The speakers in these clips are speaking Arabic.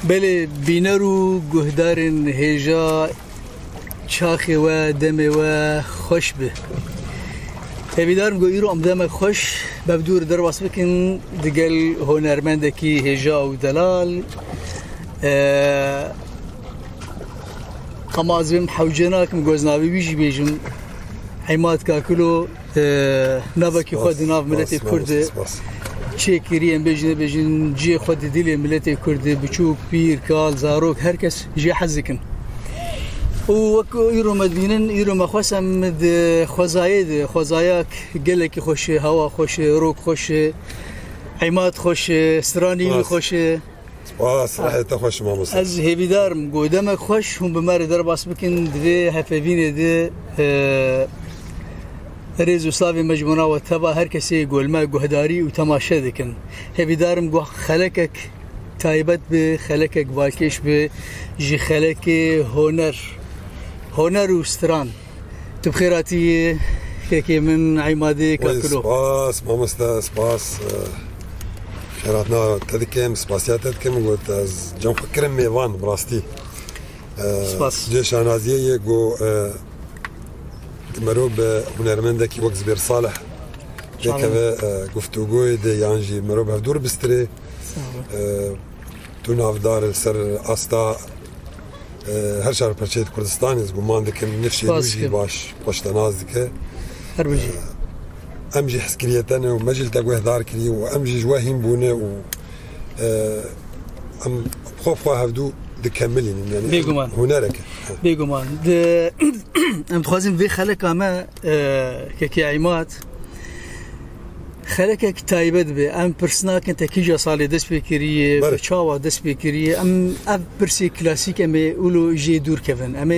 بله بینر و گهدارن هجا چاخی و دم و خوش به هیدارم گو ایرو امدام خوش ببدور در واس بکن دگل هنرمند کی هجا و دلال قمازم حوجناکم گوزناوی بیجی بیجم حماد کاکلو نبکی خود ناف ملت کرد چه کریه بیجن جی خود دیل ملت کرد بچوک پیر کال زاروک هر کس جی حزکن و وکو ایرو مدبینن ایرو مخواسم مد خوزایاک گلک خوش هوا خوش روک خوش حماد خوش سرانی خوش صراحة خوش ما مصر از هیدارم گودم خوش هم بمر در باس بکن دوی هفوین ده ریز و صاوی مجموعه و تبا هر کسی گلمه گهداری و تماشا دکن هیدارم گو خلکک تایبت به خلکک باکش به جی خلک هنر و ستران تو بخیراتی که من عماده کاکلو سپاس ما مصر سپاس خيراتنا تذكم سباسيات تذكم قلت از جم فكرم ميوان براستي سپاس جيش انازيه يقو مروب هنرمندكي وقت زبير صالح جاكا گفتگوی ده یانجی مروب هفدور بستري تو نافدار السر استا هر شهر پرچه کردستان از گمان دکم نفشی نوجی باش پشتناز دکه هر بجي امجي حسكريتنا ومجل تقوه دار كري وامجي جواهين بونه و ام خوف هفدو دكملين يعني بيجومان هنالك بيجومان ام تخازن في خلك اما كي عماد خلكك تايبد به ام برسناك انت كيجا صالي دس بكري بچاوا دس بكري ام اف برسي كلاسيك ام اولو جي دور كفن ام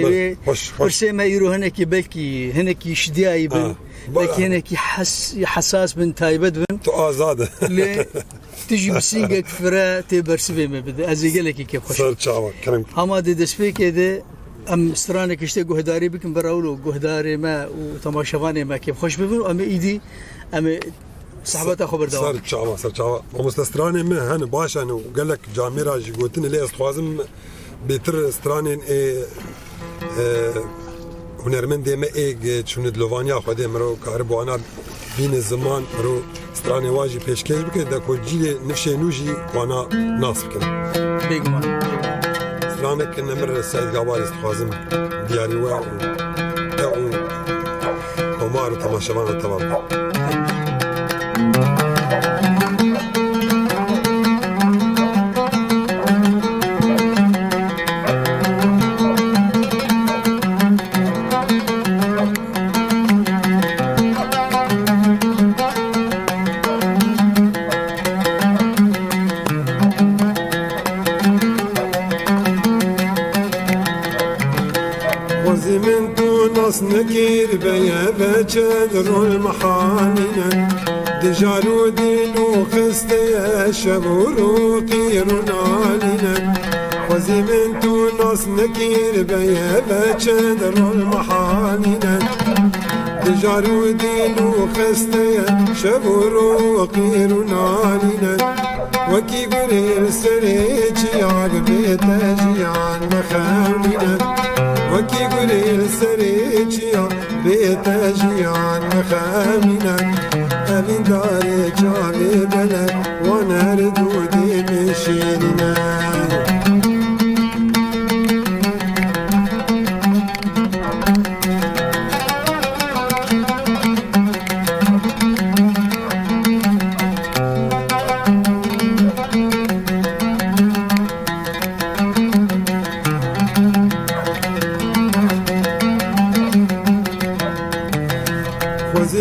برسي ما يرو هناك بلكي هناك شدياي بن بلكي هناك حساس بن تايبد بن تو ازاد لي تجي بسينك فرا تبرسبي ما بده ازي قالك كيف خوش صار تشاوا كلام اما دس بكده ام سترانك اشتي گهداري بكم براولو گهداري ما وتماشواني ما كيف خوش ببن ام ايدي ام صاحبتها خبر دوام صار تشاوا ومستستراني ما هن باش انا وقال لك جاميرا جي قلتني لي استخوازم بيتر استرانين هنرمند ما ايج شون دلوانيا خدي مرو كهربوانا بين الزمان مرو استراني واجي بيشكيش بك دا كوجي نفشي نوجي وانا ناس بك بيجمان استرانك نمر سعيد قابال استخوازم دياري واعو دعو ومارو تماشوان تمام نكير بيا بجدر المحانين دجالو دينو خستي شبورو قيرون علينا وزمن تونس نكير بيا بجدر المحانين دجالو دينو خستي شبورو قيرون علينا وكي قرير سريجي عقبي تاجي عن مخاوينا وكي قولي سريجيا بيتاجي عن مخامنا أمين داري جامي بلد وانا ردودي مشينا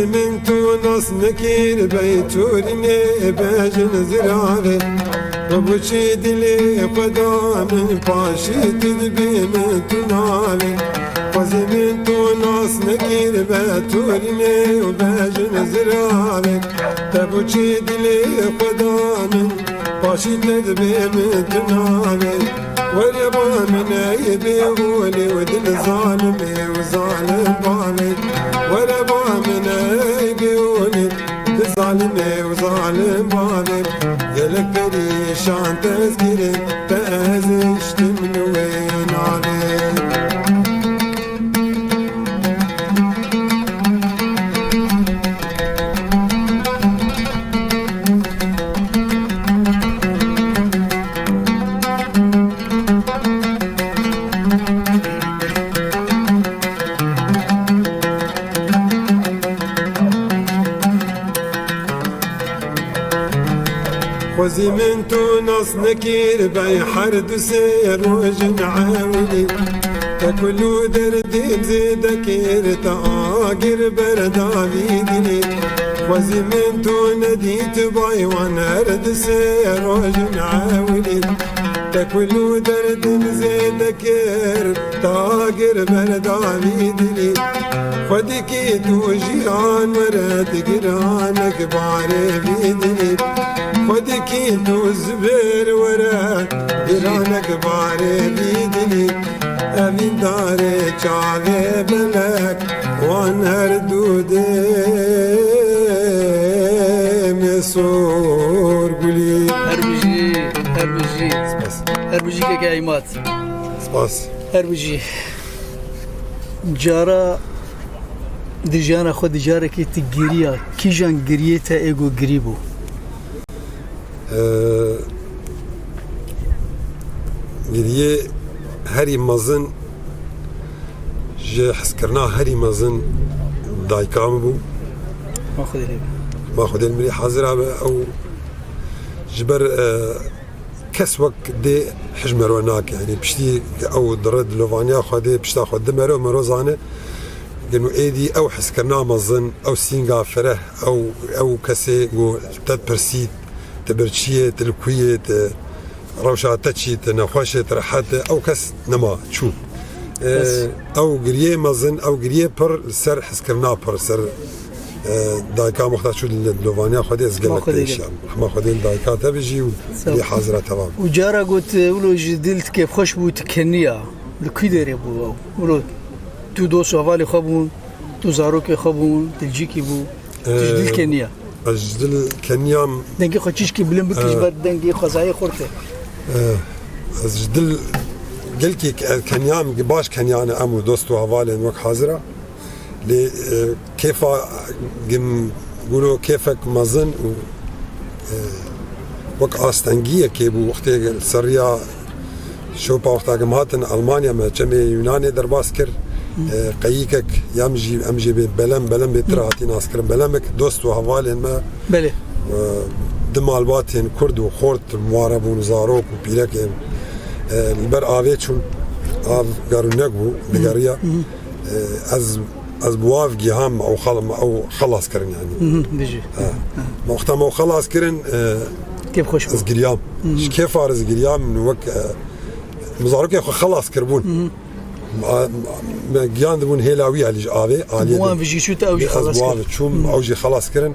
من تونس نكير بيتورني باجن زراري وبوشي دلي قدام باشي تدبي من تنالي وزي من تونس نكير بيتورني وباجن زراري تبوشي دلي قدام باشي تدبي من تنالي وربا من ايدي غولي ودل ظالمي وظالم بالي وربا من ايدي غولي ظالمي وظالم بابي قلك بريشان تذكري تأزشت من وين عليك خوزي من تونس نكير بي حرد سير وجن عاولي تاكلو دردين زيد كير تاقر بردا بيدني خوزي من تونس ديت باي وانهرد سير وجن عاولي تاكلو دردين زيد كير تاقر بردا بيدني خدكي توجيان ورد قرانك باري بيدني خدكي توزبر ورد قرانك باري بيدني امين داري چاوي بلك وانهر دودي مسور قولي هربجي كايمات سباس هربجي جارا دجانا خود جارا كي تجريا كي جان جريتا ايغو غريبو گریه هری مزن جه حس کرنا هری مزن دایکام بو ما خود المری حاضر او جبر کس وقت دی حجم روناک يعني بشتي او درد لوفانيا خدي بشتا خد مرو زانه قالوا ايدي او حس كرنا مزن او سينغا فره او كسي جو تبرسيت تبرشيه تلكويه روشاتشي نخوشه راحت او كس نما شو او قريه مزن او قريه بر سر حس كرنا بر سر دايكا مختار شو اللوفانيا خدي اسقلك ايش ما خدين دايكا تبجي اللي حاضره تمام وجارا قلت ولو جدلت كيف خوش بو تكنيا لكيدر بو ولو تو دو سوالي خبون تو زاروكي خبون تلجيكي بو تجدل كنيا اجدل كنيا دنگي خوشيشكي بلن بكش بر دنگي خزاي خورته اجدل قلكي كنيا باش كنيا انا امو دوستو حوالين وقت حاضره لي كيف قولوا كيفك مزن وقت استنجيه كيبو وقت السريه شو وقت جماعتن المانيا ما جمي يوناني درباسكر قيكك امجي بلم بتراتي ناسكر بلمك دوست وحوالين ما بله دمال باتين كرد وخورت موارب وزاروك وبيلك البر آويتشون آف قارو نقبو بقاريا از بواف جهام او خلاص كرن يعني بيجي وقتها ما خلاص كرن كيف خوش از قريام كيف ارز قريام من وك مزاروك خلاص كربون ما جان دبون هيلاوي على آوي بوان بيجي شو تاوجي خلاص كرن شوم اوجي خلاص كرن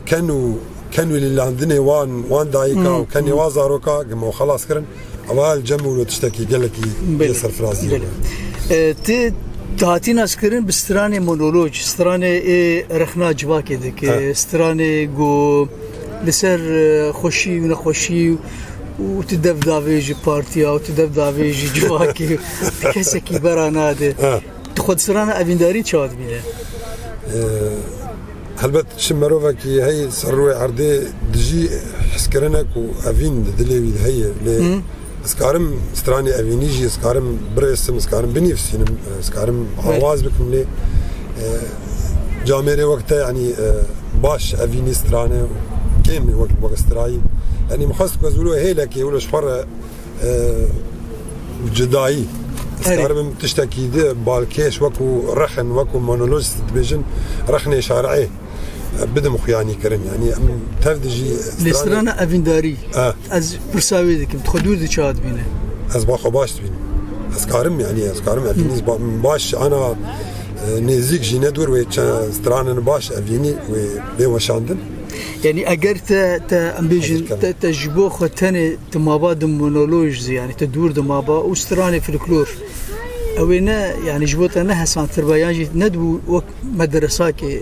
كانوا اللي عندنا وان دايكا وكان وازاروكا قاموا خلاص كرن اول جمعوا تشتكي قال لك يسر فرازي تي تهاتين اسكرين بستراني مونولوج ستراني رخنا جواكي دك ستراني جو لسر خوشي ونخوشي وتدف دافيجي بارتيا وتدف دافيجي جواكي كسكي براناده تاخذ سرانا افينداري تشاد بينا هلبت شمروفكي هي سروي عردي دجي حسكرنك وافين دلي هي لي اسكارم ستراني افينيجي اسكارم بريسم اسكارم بنيفسين اسكارم عواز بكم لي جاميري وقتها يعني باش افيني ستراني كيم وقت ستراي يعني محسك بزولو هي لك ولا شفر جداي اسكارم تشتكي دي بالكيش وكو رخن وكو مونولوج تبيجن رخني شارعي بدم خياني كرن يعني تفدجي لسترانا افينداري از برساوي ديك تخدور دي شاد بينه از باخو باش بين اسكارم يعني اسكارم افينيز باش انا نزيك جينا دور وي سترانا باش افيني وي بيوشاندن يعني اگر تا امبيجن تجبو ختني تمابا دم مونولوج يعني تدور دمابا وستراني فلكلور اوينا يعني جبوت انا حسن تربيانجي ندو مدرسه كي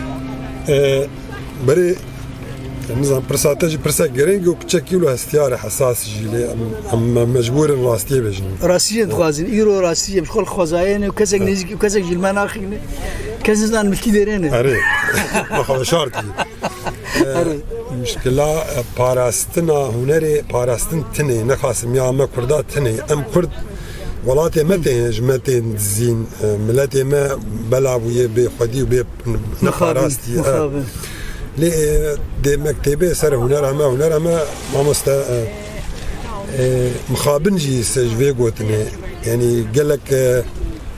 بري نظام برساتاج برسا جرينج وبتشكيلو هستيار حساس جيلي أما مجبور راستي بجن راسية خوازن إيرو راسية بشكل خوازين وكذا نيزك وكذا جلمان آخرين كذا زمان ملكي ديرينه أري ما خو شاركي مشكلة باراستنا هنري باراستن تني نخاسم يا ما كردات تني أم كرد ولاتي متى جمتي زين ملاتي ما بلعبوا بخدي وب نخاراستي لي دي مكتبه سر هنر ما مستا مخابنجي سجفي قوتني يعني قال لك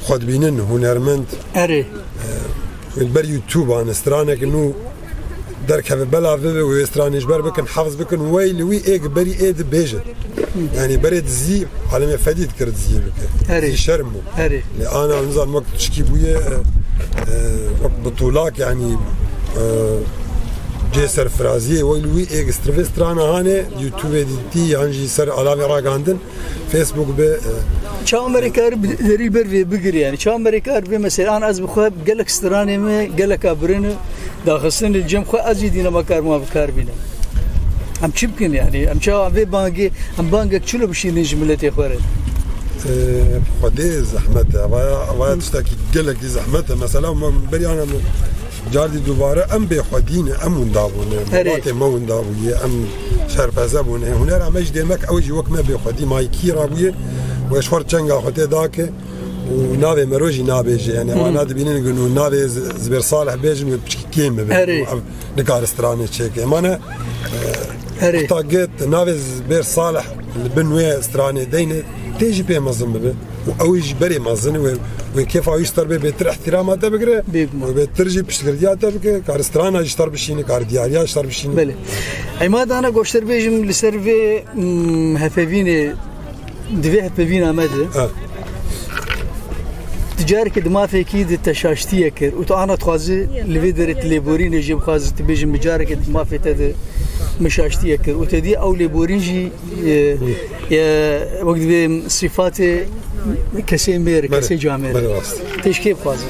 خد بينن هنرمند اري البر يوتيوب عن استرانك انه درك هذا بلا في ويسترانيش بر بكن حافظ بكن ويل وي ايك بري ايد بيجه يعني بريد زي على ما فديت كرت زي بك اري شرمو اري اللي انا نظام وقت تشكي بويا وقت بطولات يعني جسر فرازي ويلوي اكسترا هانه يوتيوب دي انجي سر علامه راغاندن فيسبوك ب شو امريكا دري برفي بقري يعني شو امريكا برفي مثلا انا از بخو قال لك استراني ما قال لك ابرن داخلين الجيم خو ازيدينا ما كار ما بكار بينا ام تشبكن يعني ام شو في بانجي ام بانجك شلو بشي نجملتي خوري خدي زحمتها ويا تشتكي قال لك زحمتها مثلا بري انا جاردي دوباره ام بخدينا ام ندابونه ماتي مو ندابويه ام شربزابونه هنا راه مجدي مك اوجي وك ما بخدي ماي كيرابويه وشفر تشنغا خدي داك ونابي مروجي نابيجي يعني انا دبينين انه نابي زبير صالح بيجي كيم نقار استراني تشيك انا طاقت نابي زبير صالح البنوي استراني دينه تيجي بيه مظن به واوج بري مظن وكيف يشتر به بيتر احتراماته بقرا وبيترجي بشكردياته بك كارسترانا يشتر بشيني كاردياريا يشتر بشيني بله عماد انا قشتر بيجم لسيرفي هفيفيني دفي هفيفينا ماده تجارك دما في اكيد تشاشتيه كر وتانا تخازي لفيدرت ليبورين يجيب خازي تبيجم بجارك دما في تد مشاشتيه كر وتدي او ليبورينجي يا وقت صفات كسي مير كسي جامير تشكيب خازي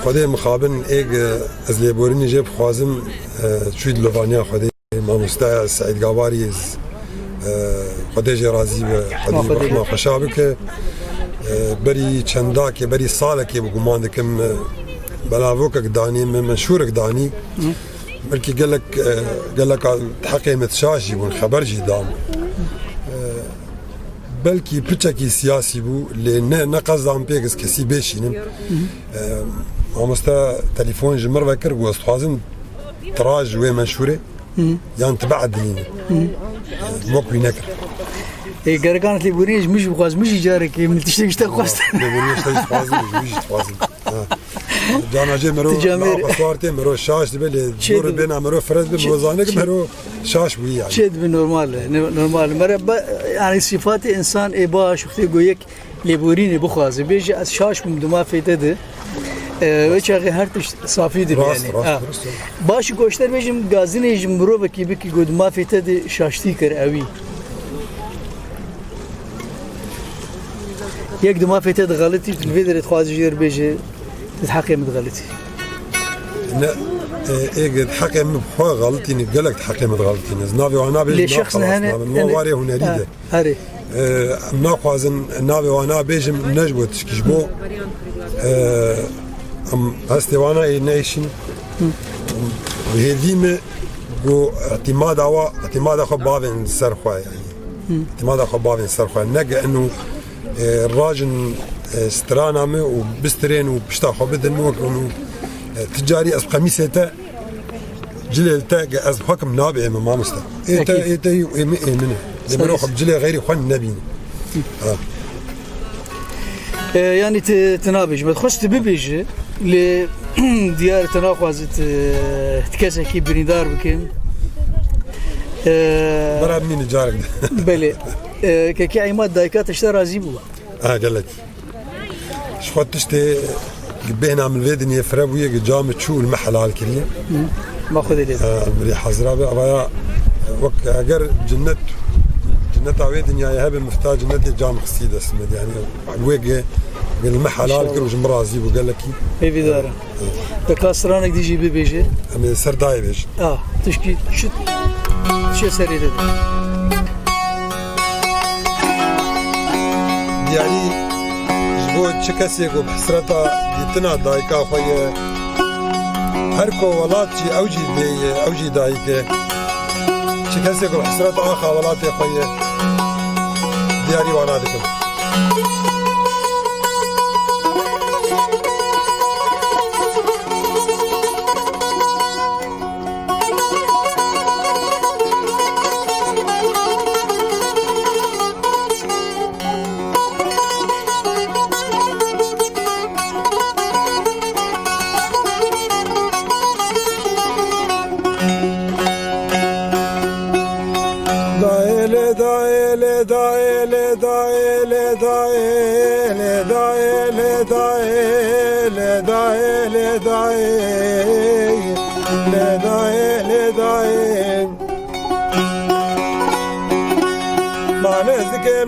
خدي مخابن ايج از ليبوريني جيب خازم شويد لوفانيا خدي ما مستعد سعيد قاباري خدي جرازي خدي رحمه خشابك بري چنداك بري سالك بگمان دكم بلاوك داني منشورك داني بلكي قال لك تحقي متشاشي بون خبر جي دام بلكي بتشكي سياسي بو اللي نقص دام بيكس كسي بيشين امستا تليفون جمر بكر واستحازن تراج وي منشوره يعني تبع الدين موكو نكر اي قرقانة ليبوريج مش بغاز مش جارك من تشتكي تقوست ليبوريج تفازل مش تفازل جانا جي مرو قصوارتي مرو شاش بل دور بينا مرو فرز بموزانك مرو شاش ويا شد بنورمال مرة يعني صفات انسان ابا شفتي قويك ليبوريني بخاز بيجي از شاش مدما فيتده وچاغي هر تش صافي دي يعني باش گوشتر بيجم گازيني جمرو بكي بكي گودما فيتده شاشتي كر اوي يك دما فيتد غلطي في الفيديو تخوازي جير بيجي تتحقق من غلطي لا ايه تحقق من غلطي نقلك تحقق من غلطي نافي وانا بيجي شخص هنا ما واري هنا ريده هري ما خوازن نافي وانا بيجي نجبو تشكيشبو ام استوانا نيشن وهديمه جو اعتماد اخو بابن سرخوا يعني اعتماد اخو بابن سرخوا نجا انه الراجل استرانامه وبسترين وبشتاخو بدن انه تجاري از قميصته جليلته از حكم نابع ما مستا ايتا منه بروح بجلي غير اخوان النبي يعني تنابج ما تخش تبيج لديار تناقضت تكسكي بريدار بكم برا منين جارك بلي كي عماد دايكات اشترى زيبو قال لك شو تشتي بينا من الفيدنيا فرابويه جام تشو المحل على الكريه ما خذ لي مري حزرا بقى وك اجر جنت عويدنيا يا هبه مفتاج جنت جام خسيد اسمه يعني ويجي قال ما حلال كروج مرازي وقال لك هي داره تكاسرانك ديجي ببيجي أنا سرداي بيج تشكي شو سرير يعني جبوت شكسيكو بحسرتا جتنا دايكا خويا هركو ولاتي اوجي دايكه شكسيكو بحسرتا اخا ولاتي خويا دياري وانا دكم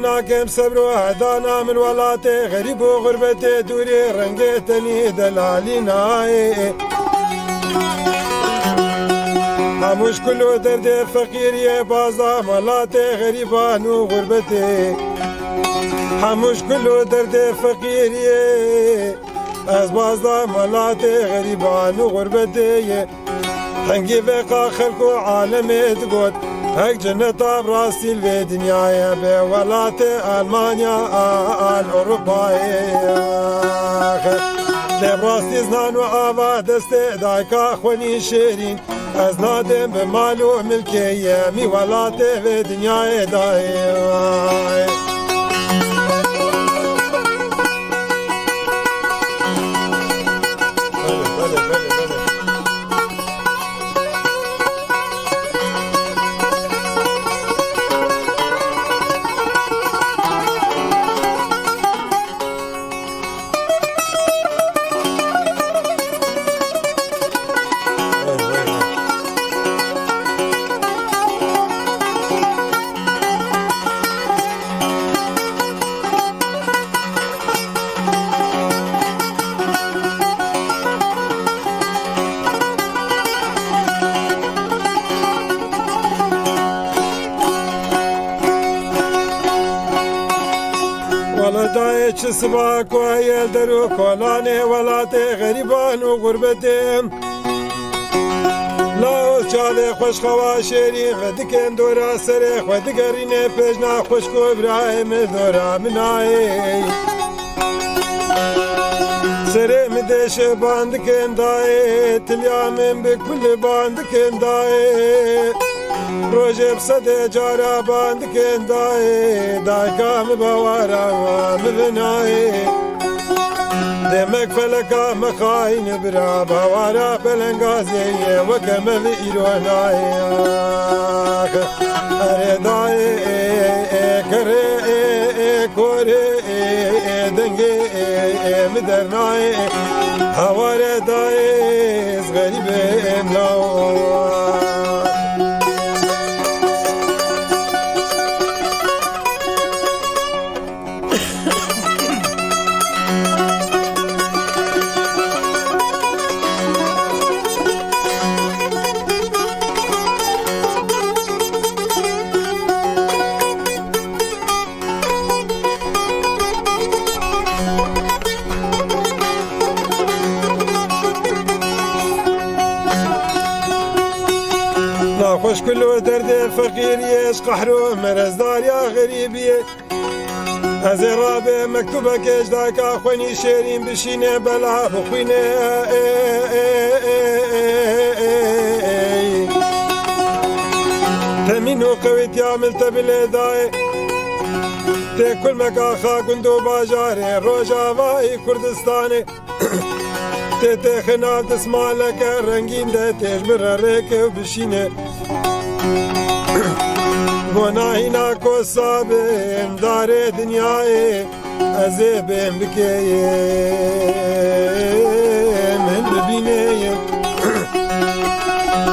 ناكم صبر وهدانا من ولاتي غريب وغربتي دوري رنقيتني دلالينا هموش كله درد فقيري بازا ملاتي غريبان وغربتي هموش كله درد فقيري از بازا ملاتي غريبان وغربتي حنقي بقى خلقو عالمي تقول هك جنة براسي الدنيا بولات ألمانيا الأوروبا لبراسي زنان وآبا دستي دايكا خواني شيرين از نادم بمالو ملكي مي ولات الدنيا داي چه سباک و ایل درو کلانه ولات غریبان و غربتیم لاو چاله خوش خوا شیری خدکن دورا سره خدگرینه پیجنا خوشکو ابراهیم دورا منای سره مدش باندکن دای تلیامن بکل باندکن دای روجب صد جارا باندکن دای کام بوارا مبنای دمك فلكا مخاين برا بوارا بلنغازي وكمل إيروناي أرداي كري كوري دنجي مدرناي هوار داي غريب ملاو خوش كله درد فقير يش قحرو مرزدار يا غريبي أزرابي مكتوبك إيش داك أخواني شيرين بشيني بلا بخويني تمينو قويت يا ملتبلي داي تكل مكاخا قندو باجاري روجافاي كردستاني تتخنا تسمع لك رنگين ده تجبر ريك وبشينه وناهينا كو صابم دار دنياي أزيبم بكي من ببيني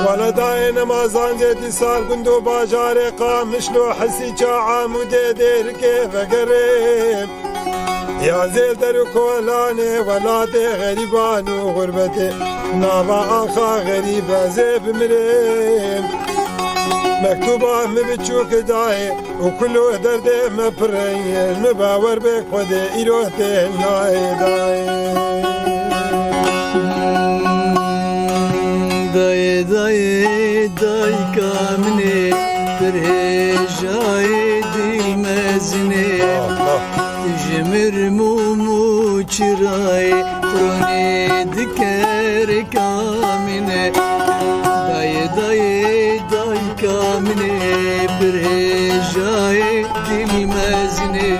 ولا داين ما زانجتي صار قندو باجاري قام مشلو حسي جا عمودي دير كيف قريب يا زيد دركولاني ولادي غريبان وغربتي نابا آخا غريبة زيب مريم مكتوبة مبتشوك داي وكله دردي مبرين مباور بك ودي إيروتي ناي داي داي داي داي كامني برهجاي دي مزني جمر مومو چراي روني دكر كامني داي داي داي كامني برهجاي دي مزني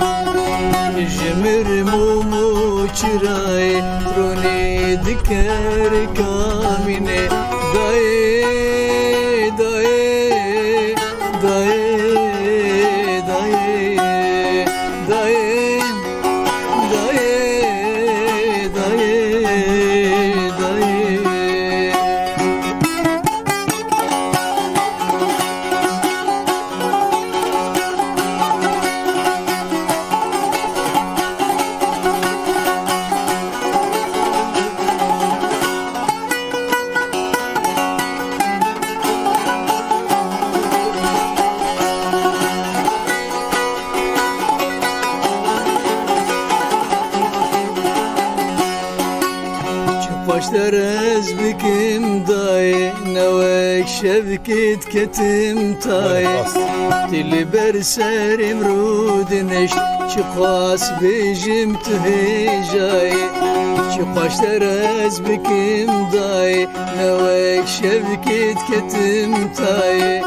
جمر مومو چراي روني دكر كامني داي داي داي داي داي Başlar ez bikim dayı Nevek şevkit ketim tay Dili ber serim rudineş Çıkas bejim tühecay Çıkaşlar ez bikim dayı Nevek şevkit ketim tay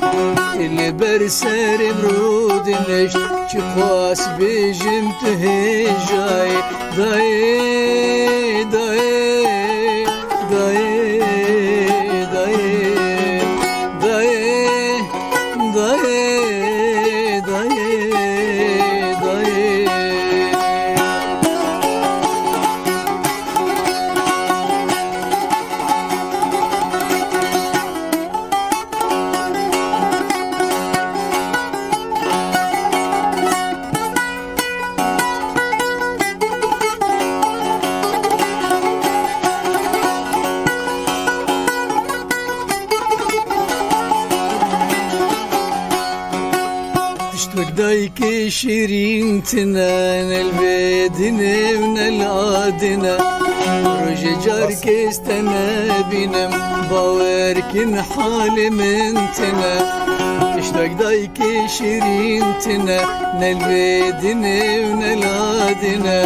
Dili ber serim rudineş Çıkas bejim tühecay Dayı dayı dayı dayı dayı dayı dayı dayı دايك شيرين تنان البيدنا من العادنا رجع جارك استنا بينم باوركن حال من تنا اشتاق دايك شيرين تنان البيدنا من العادنا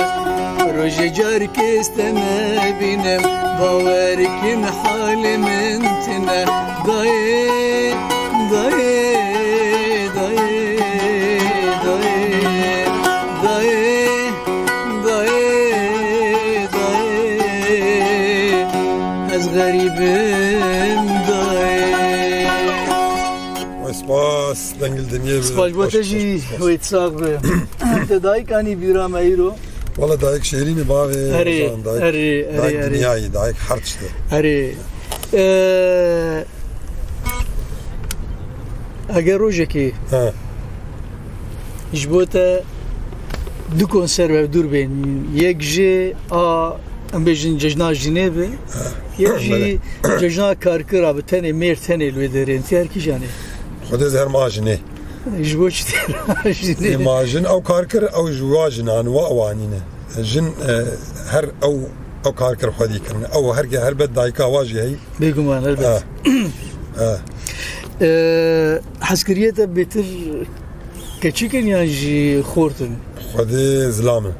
رجع جارك استنا بينم باوركن حال من تنا داي داي غريبم داي واسباس دنجل دنيا سباش بوتجي ويتصاغ انت دايك اني بيرا مايرو والله دايك شيريني باغي هري هري دايك هري دنياي دايك حرتشتي هري اگر روجكي ها جبوتا دو كونسيرف دور بين يكجي ام بيجن ججنا جنيف يجي ججنا كاركر ابو تاني مير تاني لو درين تيار كي جاني خدي زهر ماجني جبوش جني ماجن او كاركر او جواجن ان واوانينا جن هر او كاركر خدي كن او هر بد دايكا واجي هي بيغمان البت حسكريته بيتر كتشكن يجي خورتن خدي زلامه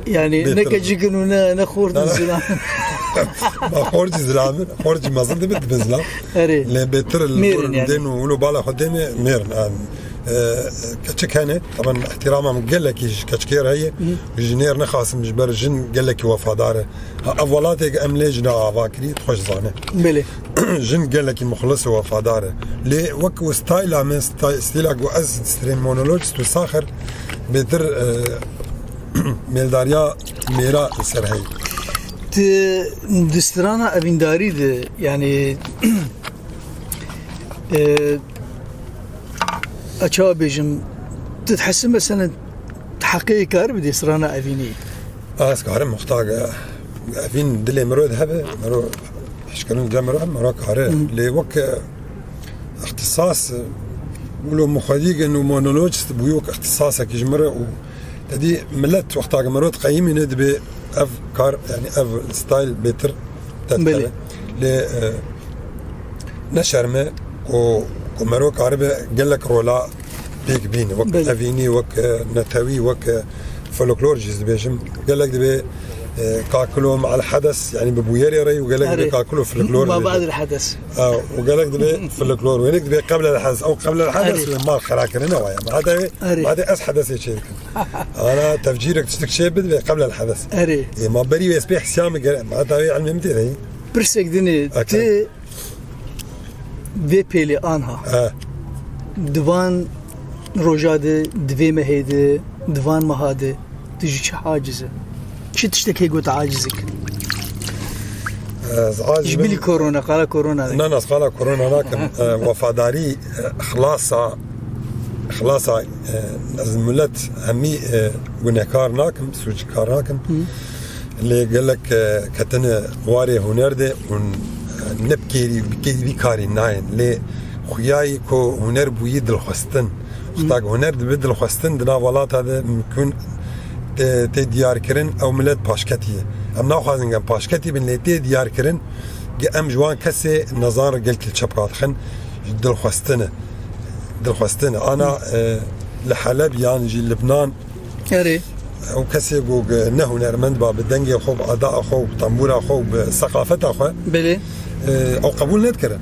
يعني نكجيكن ونخورتن زلام ما خورجي زلام خورجي ما زلت بد بزلام لا بيتر الدين ولو بالا خدمه ميرن كتشكنه طبعا احتراما من قال لك كتشكير هي جنير نخاصم جبر جن قال لك وفاداره اولاتك املجنا فاكري تخش زانه بله جن قال لك مخلص وفاداره لي وك ستايل من ستيلاك واز ستريم مونولوج ساخر بيتر ملداريا ميرا سرهي دسترانا ابنداري ده يعني أشوى بيجم تتحسن مثلا تحقيق كار بدي سرانا أفيني كارم مختار فين دلي مرود هبه مرو اشكالون دلي مرو كاره لوك اختصاص ولو مخاديق انه مونولوجست بيوك اختصاصه كيجمره تدي ملت وقت مرود قيم ندبي افكار يعني اف ستايل بيتر تتبع ل نشرمه ومرو كاربه قال لك رولا بيك بين وك افيني وك نتاوي وك فولكلور جيز بيجم قال لك دبي كاكلو مع الحدث يعني ببويري ري وقال لك دبي كاكلو فولكلور ما بعد الحدث وقال لك دبي فولكلور وينك دبي قبل الحدث او قبل الحدث ما خراكر هنا ويا هذا اس حدث شيء انا تفجيرك تستكشف دبي قبل الحدث ما بري يسبح سيام هذا علم متي برسك دني تي في بيلي انها دوان روجاده دوي مهيده دوان مهاده تجي حاجزه شو تشتكي قلت عاجزك جبلي كورونا قال كورونا ناس قال كورونا لكن وفاداري خلاصه الملت همي غنكار ناكم سوج كارناكم اللي قال لك كتنا واري هنرده ونبكي بكاري ناين لي خوياي كو هنر بويد الخستن اختاق هنر بدل الخستن دنا ولات هذا ممكن تي ديار كرن او ملت باشكتيه ام ناخذن كان باشكتي بن تي ديار كرن ام جوان كسي نظار قلت الشبكات خن دل خستن انا لحلب يعني جي لبنان اري او كسي جوج نهو نرمند باب الدنجي خو اداء خو طنبوره خو ثقافته خو بلي او قبول نذكره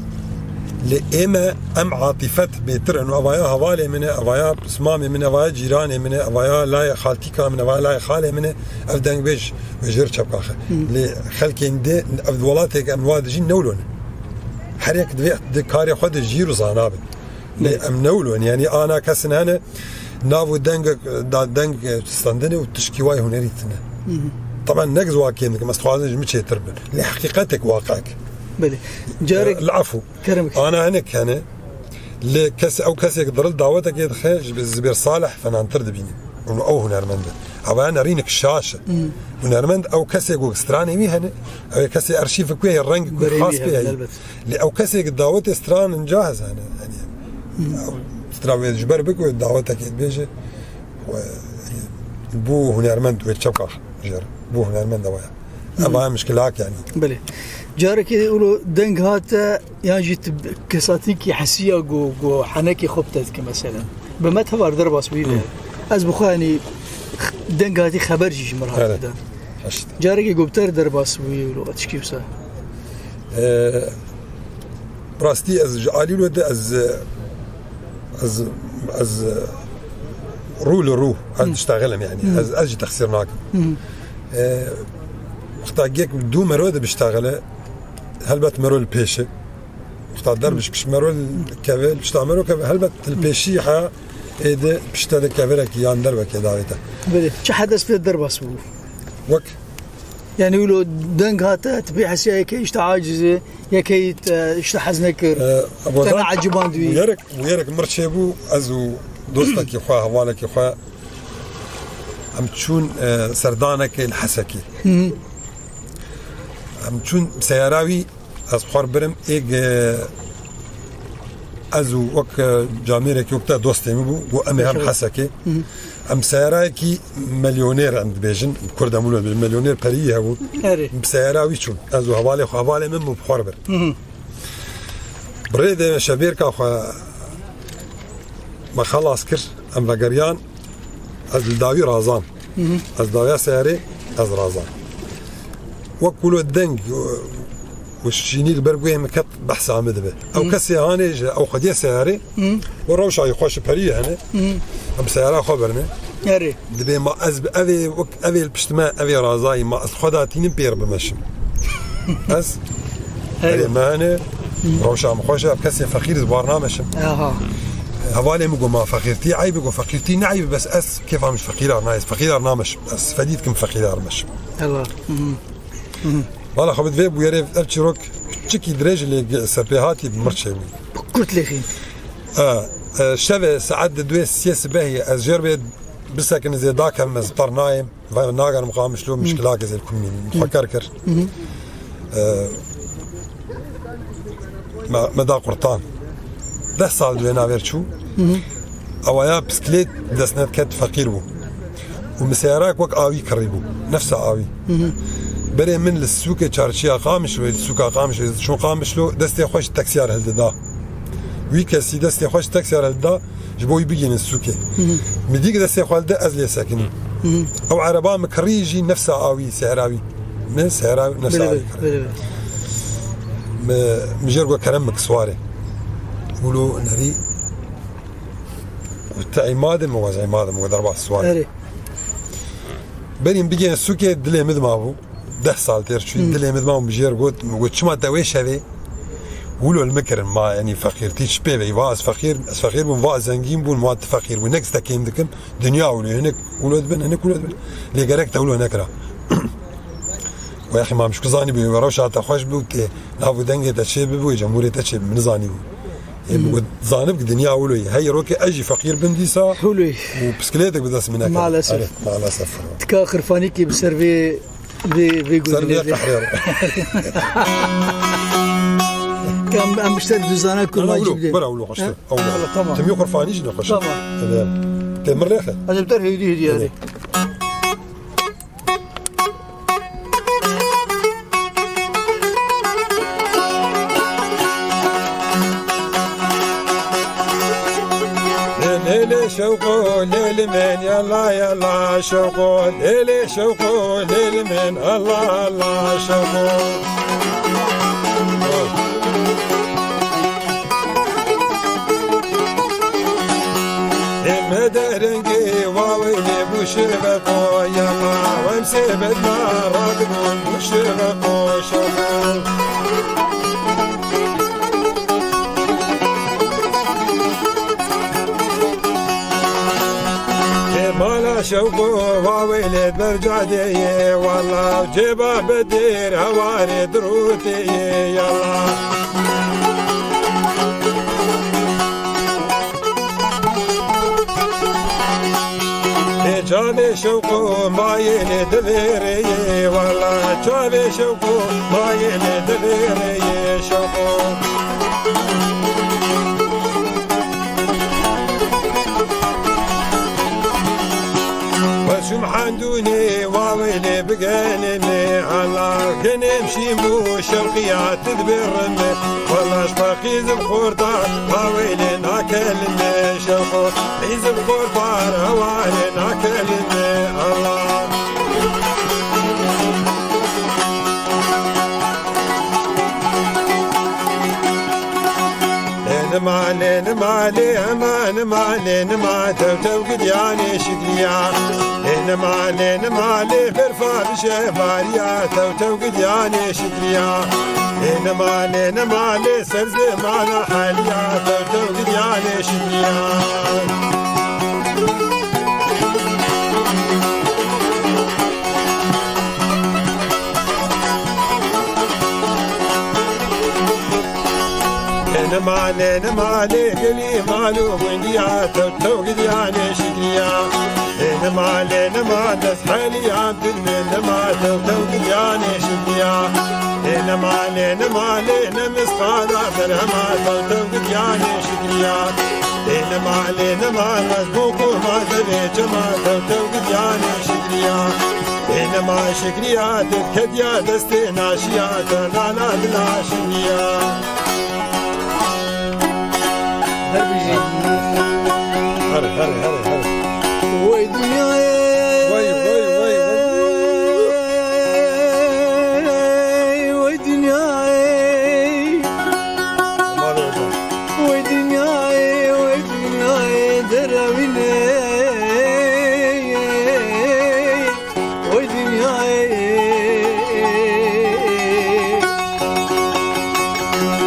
لإما أم عاطفة بيتر إنه أبايا هوالي منه أبايا اسمامي منه أبايا جيراني منه أبايا لا خالتي كا منه أبايا لا خالي منه أفدان بيج بجر شبكة لخلكين دي أفضلاتك أمواد جين نولون حريك دي كاري خد جيرو زانابن لأم نولون يعني أنا كسن هنا نافو دنگ تستندني وتشكي واي هنريتنا طبعا نجز واكينك مستخدمش مش تربن لحقيقتك واقعك بلي جارك العفو كرمك انا هناك انا لكس او كسيك ضل دعوتك يدخل بالزبير صالح فانا ترد بيني او هنرمند ابا انا رينك الشاشه هنرمند او كسيك استراني مي هنا او كسي ارشيف كوي الرنج خاص بها او كسيك دعوت استران نجاهز انا يعني استراوي جبر بك دعوتك بيجي بو هنرمند ويتشبكه جر بو هنرمند ويا ابا مشكلات يعني بلي جارك يقولوا دنگ هاتا يعني كساتيكي حسيه جو حنكي خبتك مثلا بما تفار درب اسوي از بخاني دنگ هاتي خبر جيش مرات ده جارك يقبتر درب اسوي ولو اتشكي بسا براستي از جالي ولد از رو اشتغلهم يعني از اجي تخسير معكم اختاجيك دو مرود بيشتغله هلبت مرو البيشه اختار دربش كش مرو الكافيل بيشتعملوا كافيل هلبت البيشي حا ايده بيشتغل كافيلك يان دربك داويته بلي شو حدث في الدرب اسبوع وك يعني يقولوا دنگ هاتا تبيع حسيه كي يشتعاجزه يا كي يشتحزنكر انا عجبان دوي ويرك مرشبو ازو دوستك يخوا هوالك يخوا عم تشون سردانك الحسكي عم تشون سياراوي أصحاب برم إيج أزو وك جاميرك وقتها دوستي مبو وأمهم حسكي أم سياراكي مليونير عند بيجن كرد مولود بالمليونير بريه هو سياراوي شون أزو هوالي من بحور بر بريد شبير كا ما خلاص كر أم بقريان از الداوي رازان از داوي سياري از رازان وكلو الدنج والشيني البرقوي مكت بحث عمد به او كسي هاني او خديه سياري وروش على خوش بريه هنا ام سياره خبرنا ياري دبي ما از ابي ابي البشتما ابي رازاي ما خداتين بير بمشم بس ما انا روش عم خوش كسي فقير برنامجم هوالي مقو ما فقيرتي عيب مقو فقيرتي نعيب بس أس كيف مش فقير نايس فقير نامش بس فديتكم فقير مش الله والله خبط فيب ويريف أبشروك تشكي دريج اللي سبيهاتي بمرشة كنت لخين شبه سعد دويس سياس باهي أزجربي بسكن زي داك مزبر نايم ناقر مقامش له مشكلات زي الكمين مفكركر ما دا قرطان 10 سال دوينا بيرشو أويا بسكليت دسنت كت فقير بو ومسيراك وك آوي كريبو نفس آوي بري من السوق تشارشيا قامش له السوق قامش شو قامش له دستي خوش تاكسيار هلدا ويكسي دستي خوش تاكسيار هلدا جبوي بيجين السوق مديك دستي خوال ده أزلي ساكن أو عربان مكريجي نفس آوي سهراوي من سهراوي نفس آوي مجرد كرمك سواري يقولوا نري وتعماد موز عماد مو ضربات سواري بريم بيجي السوق دلي مدمابو 10 سال ترشي دلي مدمابو مجرد قلت شو ما تويش هذه يقولوا المكر ما يعني فقير تيش بيبي واس فقير بون واس زنجين بون مواد فقير ونكس تكيم دكم دنيا ولا هناك ولد بن هناك ولد بن اللي قالك تقولوا نكره ويا اخي ما مش كزاني بي وراش على خوش بوتي نافو دنجه تشي بي جمهوريه تشي من زاني بو زانب دنيا ولوي هي روكي اجي فقير بنديسا حلوي وبسكليتك بدس منك مع الاسف تكا خرفاني كي بسيرفي في جوزي كم ام مشتري دوزانه كل ما يجيب برا ولو قشطه او تم يخرفاني شنو قشطه تمام تمر لك هذا بتر هدي هذه ليلي شوقو ليلي من يلا يلا شوقو ليلي شوقو ليلي من الله الله شوقو مدرنجي واويلي بوشبقو يلا ومسيبتنا راقبون بوشبقو شوقو مالا شوقو واويلي برجعدي والله جيبه بدير هواري دروتي يلا جابي شوقو مايلي دليري والله جابي شوقو مايلي دليري شوقو وشم حندوني واويلي بقانني الله كنمشي مو شوقيات تدبرني والله شباقي زبخورطار واويلي ناكلني شوقو حيزب خورطار هوالي ناكلني الله نمالي نمالي امان مالي نما توتو قدياني شقليا نمالي نمالي فرفار شفاريا توتو قدياني شقليا نمالي نمالي سرزي مانا حاليا توتو قدياني شقليا نمالي نمالي قلي مالو ونديا توتو قدياني شقليا نمالي نمالي سحالي عبد النما توتو قدياني شقليا نمالي نمالي نمس قالا درهما توتو قدياني شقليا نمالي نمالي بوكو ما تبي جما توتو قدياني شقليا نما شقليا تكديا دستي ناشيا تنانا دلاشيا هري وي دنياي وي دنياي وي دنياي وي دنياي دراويني وي دنياي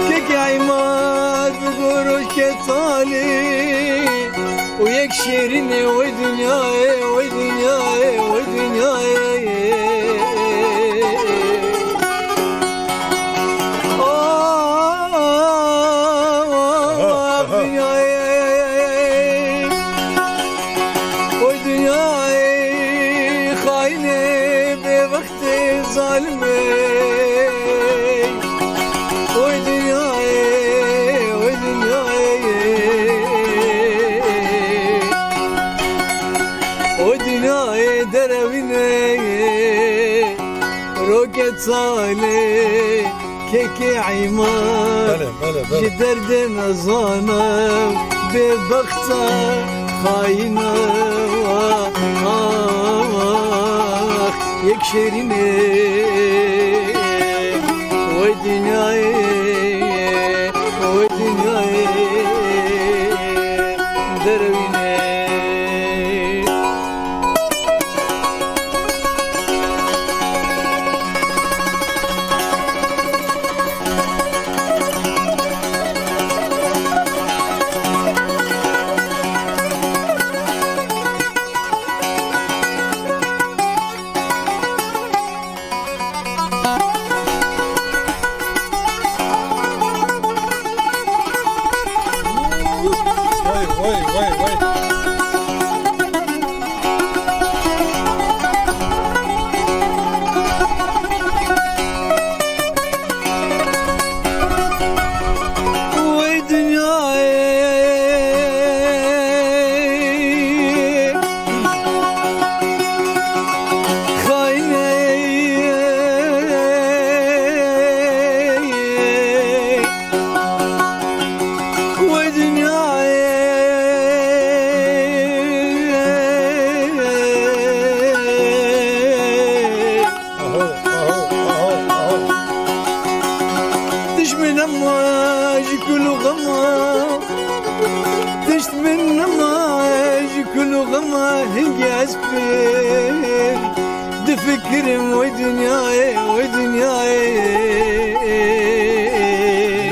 كيك عماد بقروش كتالي وياك شيريني ودنياي ودنياي ودنياي دنياي ودنياي ظالمي ودنياي ودنياي درويني روكت صالي كيكي عيمان جدرد نظانا ببختا خاينا يكشريني ودنياي درويني دفكرم ودنياي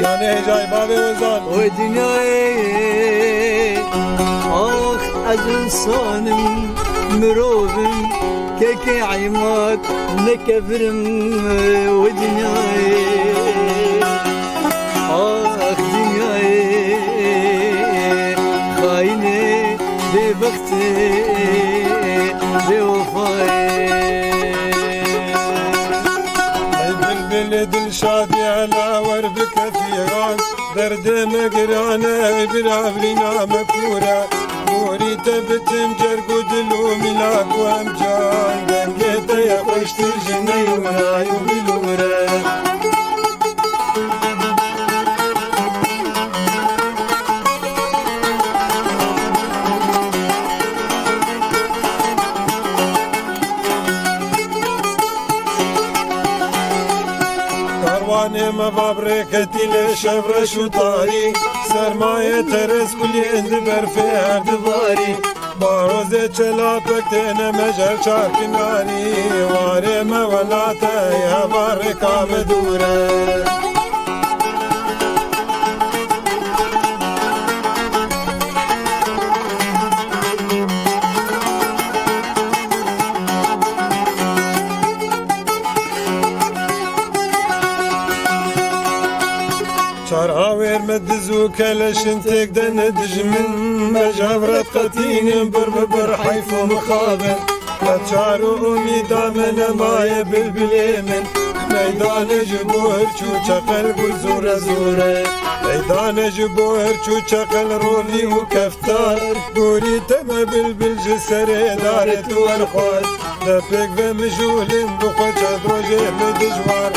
يعني جاي بابي وزان ودنياي آخ أجل صانم مروبم كيكي عيمات نكفرم ودنياي آخ دنياي خايني ببختي بوفاي دل شادي على وربك فيران درد مقرانة برابرنا مكورة موري تبتم جرقو دلو ملاك وامجان دنقيت يا خوش ترجني ومناي وبالورة ما بابركتي لشبر شطاري سرماية ترس كل عند برفي دباري باروزة چلاپك تينا مجر چارك ناري واري ما ولاتا يا باركا بدورة شارعاوير مدزو كلشن تقدن دجمن مجابرت قتين بربر حيفو مخابن لتشارو أميدا من ماي بالبليمن ميدان جبوهر چو چقل قل زورة زورة ميدان جبوهر چو چقل رولي وكفتار قوري تم بالبل جسر دارت والخوال لبك بمجول بخوش دروجه بدجوار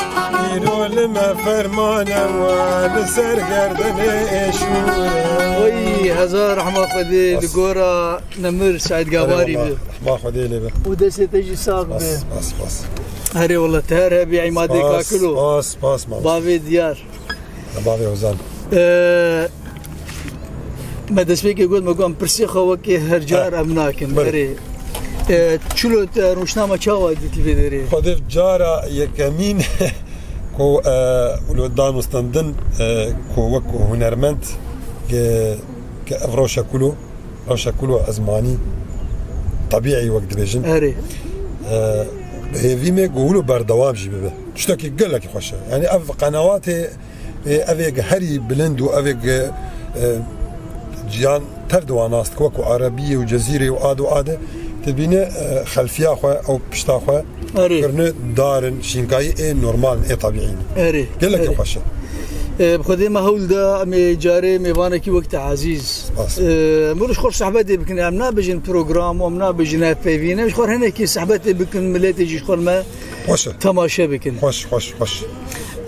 إيرو لما فرمانه ولسر قردن إشوره وي هزار رحمة خدي لقورا نمر سعيد قواري به رحمة خدي لي به ودسي تجي ساق به بس هري والله تهرها بعمادي كاكلو باس بابي ديار بابي وزان ما دسبيك يقول ما قام برسيخة وكي هرجار أمناكن هري چلو روشنامه چاوا دیتی بدری خودف جارا یکمین کو ولودان مستندن کو وکو هنرمند که افروشا كلو ازماني طبيعي وقت بيجن اري هيفي مي قولوا بردوام جي بيه تشتكي قال لك خوش يعني اف قنوات افيك هري بلند وافيك جيان تردوا ناس كوكو عربيه وجزيره وادو عاده تبينه خلفيه خو او بشتا خو أري كرنه دارن شينكاي اي نورمال اي طبيعي أري قال لك يا باشا بخدي ما هول دا مي جاري مي وانا كي وقت عزيز مروش خور صحباتي بكن امنا بجن بروجرام وامنا بجن فيفينا مش خور هنا كي صحباتي بكن ملاتي جي خور ما خوش تماشا بكن خوش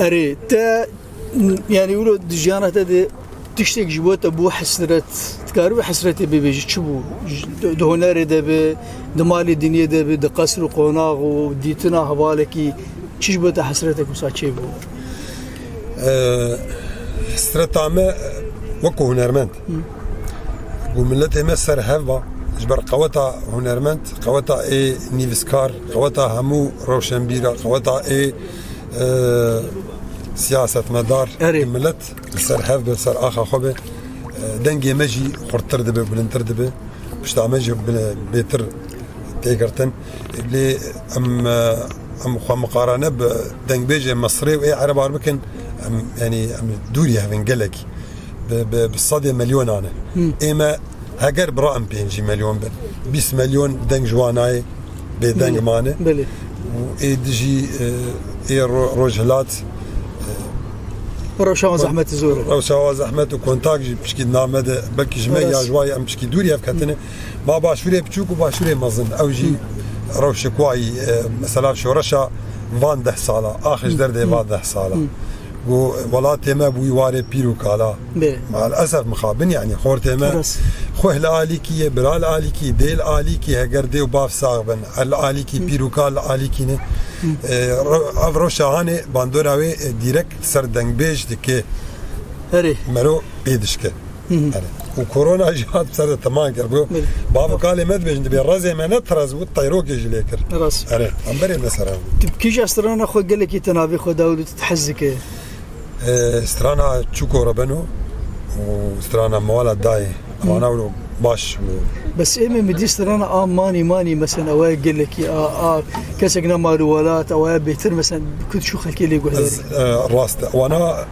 أري تا يعني يقولوا دجانة تدي تشتك جبوت أبو حسرت تكارو حسرتي بيجي تشبو دهوناري ده بدمالي الدنيا ده بدقصر وقناغ وديتنا هوالكي تشبوت حسرتك وساتشي بو حسرت عما وكو هنرمنت وملتي مسر هفبا جبر قوتا هنرمنت قوتا اي نيفسكار قوتا همو روشنبيرا قوتا اي سياسة مدار ملت سر هف بسر آخا خوبه دنگي مجي خورتر دبه بلنتر دبه بشتا مجي بيتر تيكرتن اللي ام خو مقارنه بدنگ بيجي مصري واي عرب عربكن يعني دوري هفن قلق بالصدى مليون انا اما هاجر برام بينجي مليون 20 مليون دنگ جواناي بدنگ مانه بله واي دجي اي روجلات روشاوا زحمة زور روشاوا زحمة وكونتاك بشكي نامد بلكي جميع جواي ام بشكي دوري افكتنه ما باشوري بتشوك وباشوري مظن او جي روش كواي مثلا شورشا فان 10 ساله اخر درده فان 10 ساله وولاتي ما بوي واري بيرو كالا مع الاسف مخابن يعني خورتي ما خوه الاليكي برال الاليكي ديل الاليكي هجردي وباف صاغبن الاليكي بيرو كال الاليكي افروشا هاني باندوراوي ديريكت سر دنگ بيج دكي هري مرو بيدشكه وكورونا جات سر تمام كربو بابا قال مد بيج دبي رازي ما نترز والطيروك يجي ليكر راس اري امبري مثلا تبكيش استرانا خو قال لك تنافي خو داود تتحزك استرانا تشوكو ربنو واسترانا موالد داي وانا باش بس إما مدي استرانا ماني مثلا أوائل قال لك كسقنا مالوالات أوائل بيتر مثلا كنت شو خلكي لي يقول راست وانا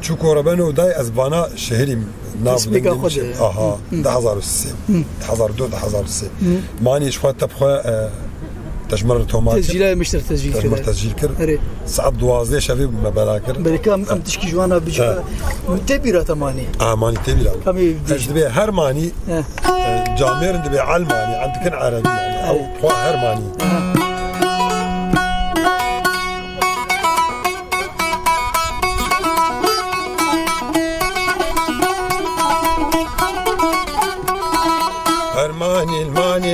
تشوكو ربنو داي أزبانا شهري ناف ده هزار السي هزار دو ده هزار السي ماني شوات تبخوا تجمر تومات تسجيل مشتر تسجيل كر ساعات دوازده شباب ما بلاكر بالكام ام تشكي جوانا بجا تبيرا تماني ماني تبيرا كمي دبي هرماني جامير دبي علماني عندك عربي يعني او هرماني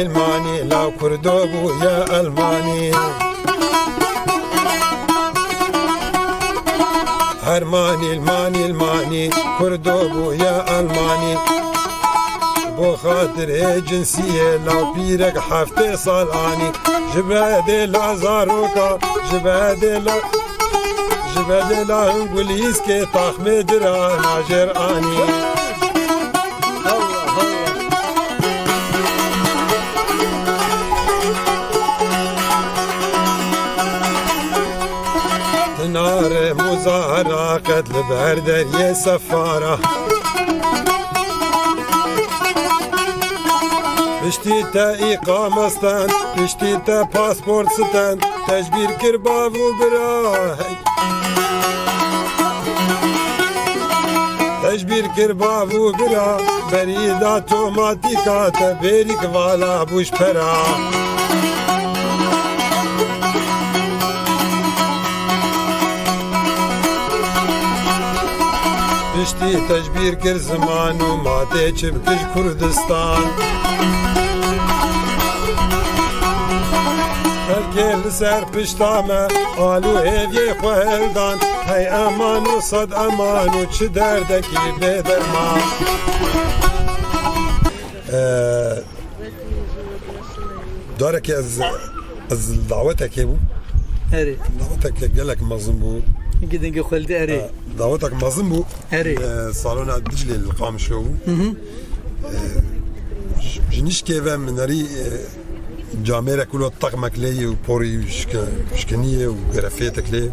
الماني لو كردوبو يا الماني الماني كردوبو يا الماني بو خاطر جنسية لو بيرك حفتي صالاني جبادي لا زاروكا جبادي لا انجليز كي طاخ مدرانا جراني نار مظاهرة قتل بهردر يا سفارة بشتيتا إقامة ستان بشتيتا باسبورت ستان تجبير كرباف وبرا بريد اوتوماتيكا تبيرك فالا بوش برا بشتي تجبير كر زمان وما تيجي بكش كردستان هالكل سر بشتامه قالوا هيفي خوهلدان هاي امان وصد امان وچ دردكي بدرمان دارك از دعوتك يا ابو هري دعوتك قالك مظنبو قد خلد هري دعوتك مظنبو هري صالون دجلي القام شو جنيش كيف من ري جاميرا كله طقمك لي وبوري شكنيه وغرفيتك لي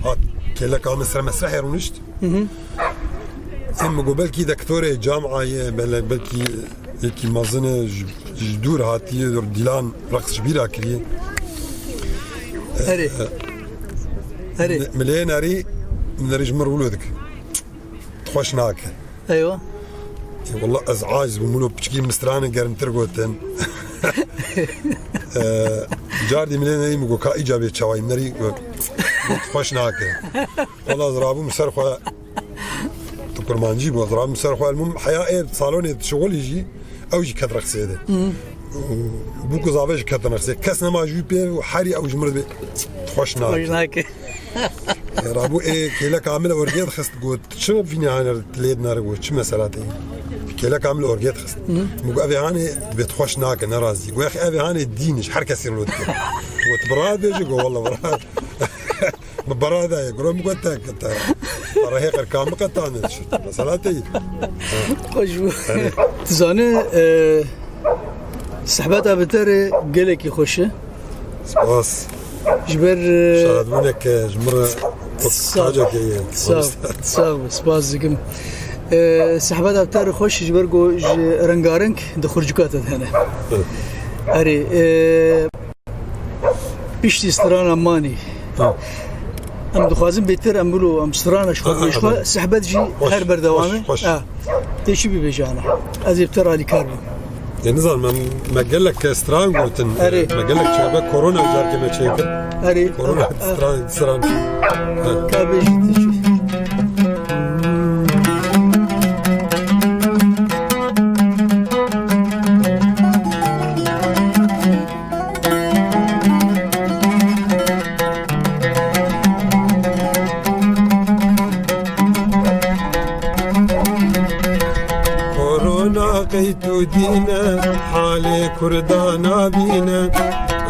هات كلا كان مسرح يرونشت اما قبل كي دكتور جامعه بلكي مازنه جدور هاتي دور ديلان رقص كبيره كري هري مليان هري من رجمر ولودك تخوش ناك ايوه والله ازعاج بمولو بشكي مسترانه قرم ترغوتن جاردي مليان هري مگو کا ايجابي چاوي مري تخوش ناك والله زرابو مسرخه تكرمانجي بو زرابو مسرخه المهم حياه صالوني شغل يجي او يجي كثر خسيده بوكو زافج كثر خسيده كسنا ما جوبي وحري او جمر تخوش ناك رابو كيلا كامل اورجيت خست قلت شو فيني انا تليد نار قلت شو مسالاتي كيلا كامل اورجيت خست مو ابي هاني بتخوش ناك نرازي يا اخي ابي هاني دينش حركه سير لود وتبراد بيجي والله براد براد يقول مو قلت انت ترى هيك كامل قطعنا مسالاتي خوشو تزاني سحبات ابتر قالك يخشه بس جبر شادونك جمره حاجه كي صاب سباز زكم سحبات ابتر خوش جبرقو رنگارنگ دخرجكات هنا اري بيشتي استران اماني ام دخوازم بيتر ام بلو ام استران شو سحبات جي هر بردوامه تيشي بيجانا ازي بتر علي كاربو نظام ما قال لك سترانج وتن ما قال لك شباب كورونا جار كما تشيك اري كورونا سترانج كابيج قيتو دينا حالي كردانا بينا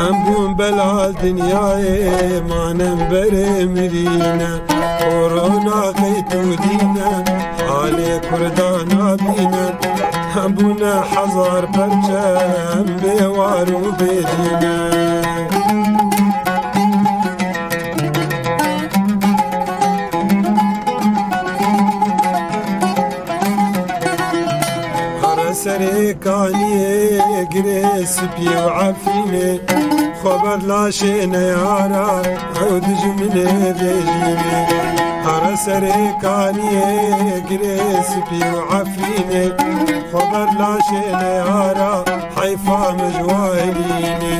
أمبون بلا دنياي ما ننبري مرينا كورونا قيتو دينا حالي كردانا بينا أمبونا حزار برجام بيوارو بيدينا سريكاني قريس بي وعفيني خبر لاشينا يارا عود جمني بيجيني هر سريكاني قريس بي وعفيني خبر لاشينا يارا حيفا مجواهليني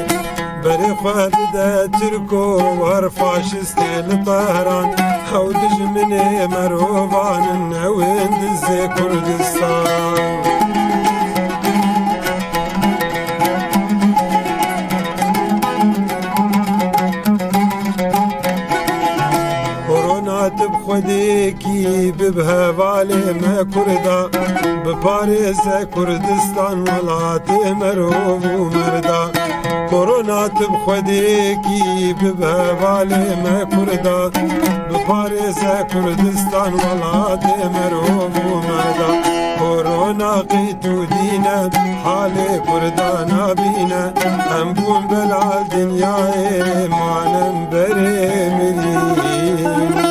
بري خد دا تركو ورفاشستي لطهران عود جمني مروبان وين دزي كردستان بخديكي ببها بالي ما كردا بباريس كردستان ولات مروب ومردا كورونا بخديكي ببها بالي ما كردا بباريس كردستان ولات مروب ومردا كورونا قيتو دينا حالي كردانا بينا أنبون بلا دنياي ما ننبري مرينا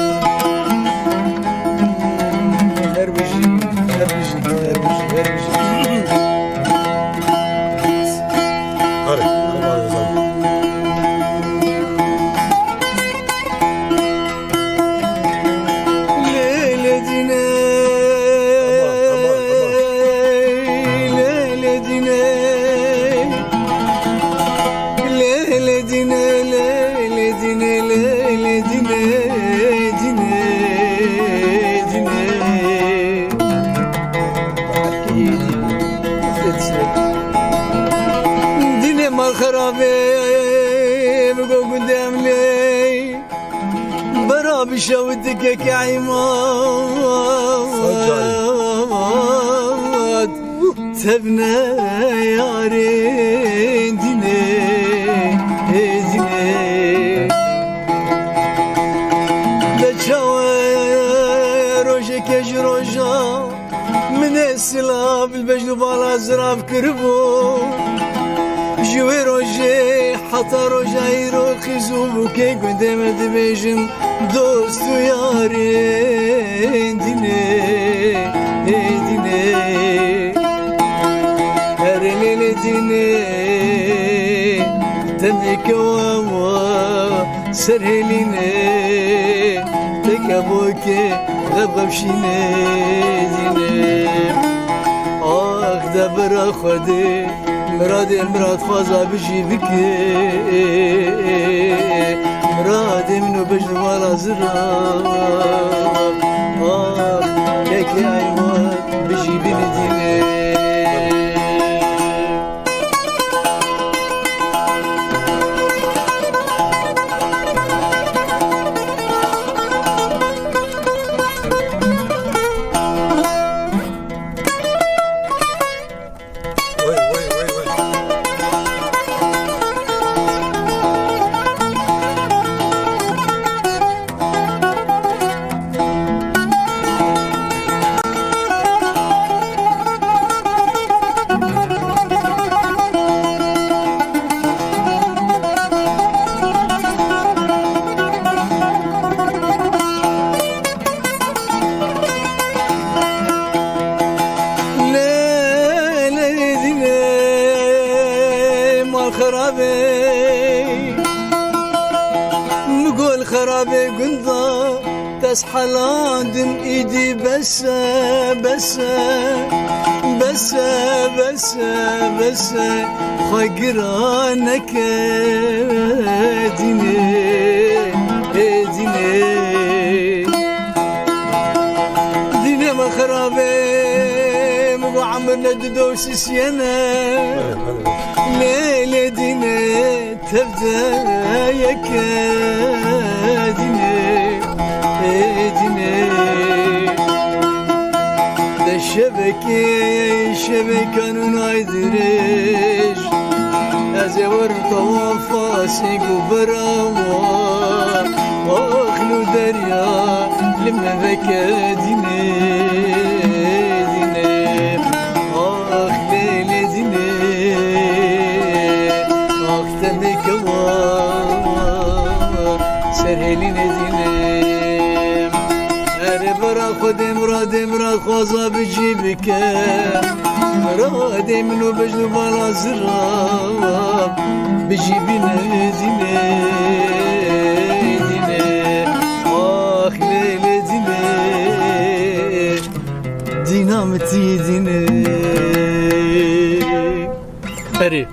بشودك يا عماد تبنى يا رين ديني دجاوي روجك يجروجا من السلاب البجل بالا زراب كربو جوي روجي حتى روجايرو خزوم كي قدام دبيجم دوست يارين ديني هر ليلة ديني تنك وما سرهليني تكبوكي غبغبشيني ديني آخ دبرا خدي مرادي المراد خوازا بجي بكي مرادي منو بجد والا زراب آخ كيكي عيوان بجي بني ديني مقول خرابي قنضا تسحلاندم ايدي بس بس بس بس بس خقرانك ديني ديني ديني ما خرابي مو عمرنا ددوس سينا ليلة ديني تبدأ ديني ديني ده شبكة نايدريش أزور طوافاسي قبرامو واخلو دريا لما بكى ديني ديني آخ ليلة ديني آخ تمك سرهلين ديني برا خود مراد خوازا بجيبك مراد منو بجلو بالا زراب بجيبنا ديني ديني آخ ليلة ديني دينامتي ديني أري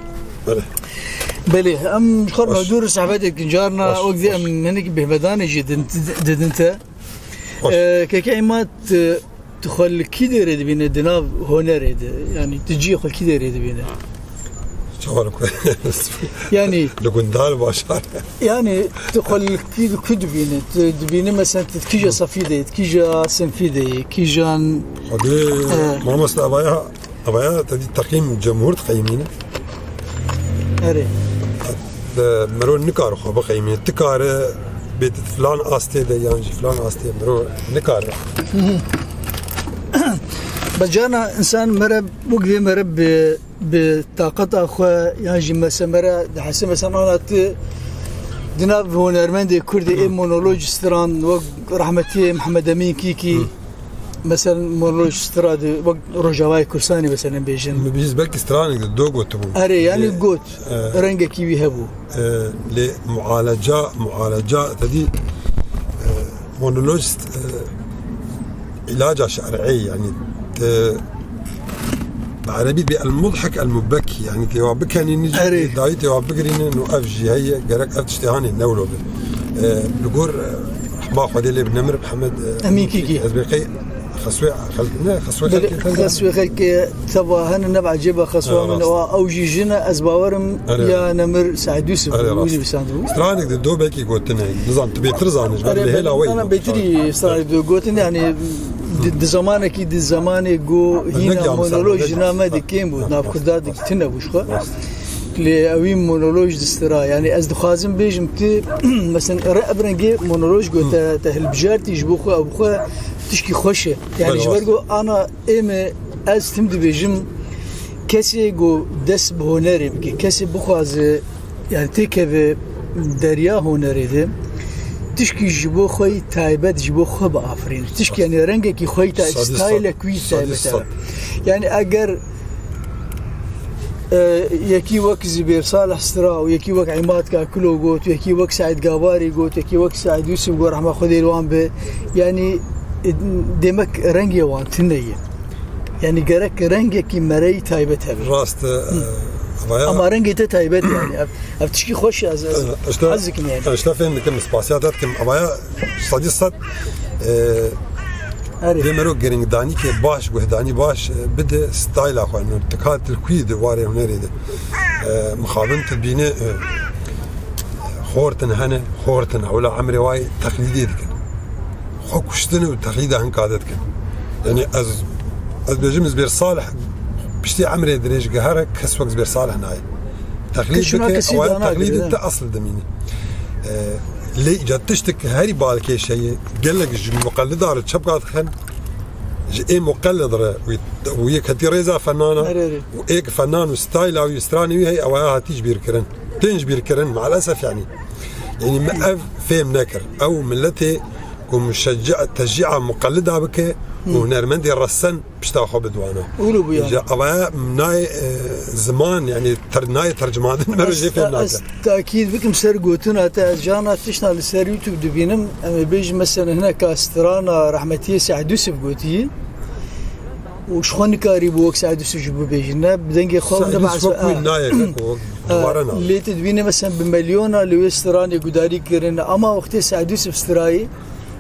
بلي أم خرنا دور صحباتك جارنا وقت أم هنك بهمداني جدا ددنت كايمات تخل كده ريد بينا دناب هنا ريد يعني تجي خل كده ريد بينا شغلك يعني لقندال باشار يعني تخل كده بينا مثلا تكيجا صفيدة تكيجا سنفيدة كيجان هذه ما مست أبايا تدي تقييم جمهور تقيمينه أري مرون نكار خو بقيمين تكار بيت فلان أستي ده يانجي فلان أستي مرو نكار بجانا إنسان مرب وقدي مرب بطاقة أخو يانجي مثلا مرب حسب مثلا أنا دناب هنرمندي كردي مونولوج ستران ورحمتي محمد أمين كيكي مثلا مونولوج ستراد وقت رجواي كرساني مثلا بيجن بالنسبة لك سترانك الدوغ وتبو أري يعني قوت رنجة كيوي هبو لمعالجة تدي مونولوج علاج شرعي يعني بعربي بالمضحك المبكي يعني توابك يعني نجي داي توابك رينا إنه أفجي هي جرك أفتشتهاني نولو بقول ما خدي اللي بنمر محمد أمين كيكي أزبقي خسوي خلك تبا هن نبع جيبه خسوه من او جيجنا ازباورم يا نمر سعد يوسف ولي بساندو سترانك دو بكي قلتنا نظام تبي ترزان هلا وين انا بيتري سترانك دو قلتني يعني دي زمانك دي زماني جو هنا مونولوج نامه دي كيمبو نافكداد تنبوش خو لأوين مونولوج دسترا يعني از دخازم بيجم تي مثلا رأبرنجي مونولوج قلت تهل بجارتي جبوخه او خو تشكي خوشه يعني جبرجو انا از تمد بيجم كسي جو دس بهنري كسي بخواز يعني تيكه دريا هنري ده تشكي جبو خوي تايبت جبو خو بافرين تشكي يعني رنگك خوي تا ستايل كوي تايبت يعني اگر یەکی وەک زبێر ساڵح سترا و یەکی وەک عیماد کاکلۆ گوت و یەکی وەک سعید گاواری گوت یەکی وەک سعید یوسف گۆ ڕەحمە خودی وان بێ ینی دێمەک ڕەنگی وانتن نەیە ینی گەرەک ڕەنگێکی مەرەی تایبەت هەبێت ڕاست ئەما ڕەنگی تە تایبەت ینی ئەف تشکی خۆشی حەزێکم ینی شتا فێن دەکەم سپاسیات دەکەم ئەوایە سەدی سەد دێمەرۆ گرنگدانی کە باش گوهدانی باش بدە ستایلا خوێن تکات کوی دوارێ هونەرێ مخابن تبینە خۆرتن هەنە خۆرتن هەولا عەمرێ وای تەقلیدی دکن خۆ کوشتن و تەقلیدا هەنکا دەکەن یعنی ئەز بێژم زبێر ساڵح پشتی عەمرێ درێژگە هەرە کەس وەک زبێر ساڵح نایە تەقلید بکە ئەوە تەقلیدت تە ئەسڵ دەمینی لي جات تشتك هاري بالكي شيء قال لك مقلد على تشبقات خن ايه مقلد ويا كثير ريزا فنانه وايك فنان وستايل او يستراني وهي او تجبير كرن تنجبير كرن مع الاسف يعني ما فهم نكر او ملتي ومشجع تشجيع مقلدها بك وهنرمندي الرسن بشتا خو بدوانا قولوا بيا ابا مناي زمان يعني ناي ترجمان مرجي فهمنا تاكيد بكم سر قوتنا تا جانا تشنا لسر يوتيوب دبينم اما بيجي مثلا هنا كاسترانا رحمتيه سعد يوسف قوتي وشخون كاري بوك سعد يوسف جبو بيجنا بدنجي خونا بعد اللي تدبينه مثلا بمليون لو استراني قداري كرنا اما وقت سعد يوسف استراي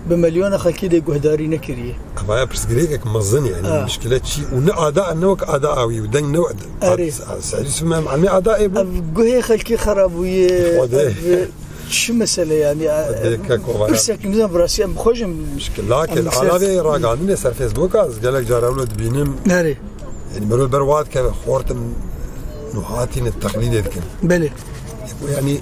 بمليون خلكي دي قهداري نكريه أبايا برسقريك مظن يعني مشكلة شيء ونا أداء نوك أداءوي ودن نوع سعيد اسمه معلمي أداء قهي خلكي خرابوية شو مسألة يعني برسك نظام براسي بخوش مشكلة لكن على راقانين سر فيسبوك قالك جارولو دبينم ناري يعني مرو البروات كخورتم نوعاتين التقليد يذكر بلي يعني